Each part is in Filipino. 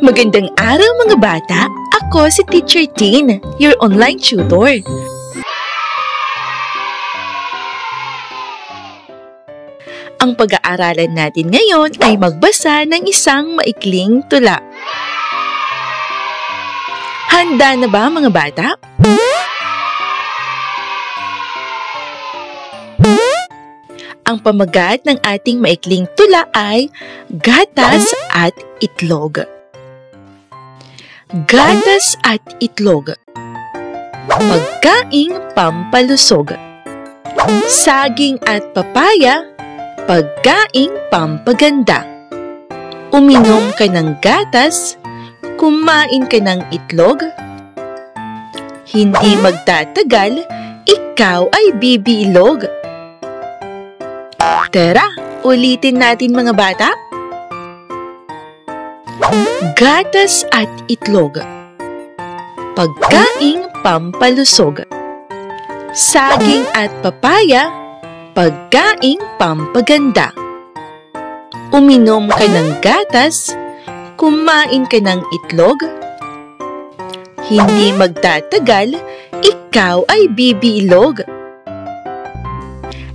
Magandang araw mga bata! Ako si Teacher Tin, your online tutor. Ang pag-aaralan natin ngayon ay magbasa ng isang maikling tula. Handa na ba mga bata? Ang pamagat ng ating maikling tula ay Gatas at Itlog. Gatas at itlog. Pagkaing pampalusog. Saging at papaya, pagkaing pampaganda. Uminom ka ng gatas, kumain ka ng itlog. Hindi magtatagal, ikaw ay bibilog. Tara, ulitin natin mga bata. Gatas at itlog. Pagkaing pampalusog. Saging at papaya, pagkaing pampaganda. Uminom ka ng gatas, kumain ka ng itlog. Hindi magtatagal, ikaw ay bibilog.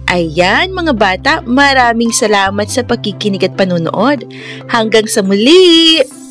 Ayan mga bata, maraming salamat sa pakikinig at panunood. Hanggang sa muli!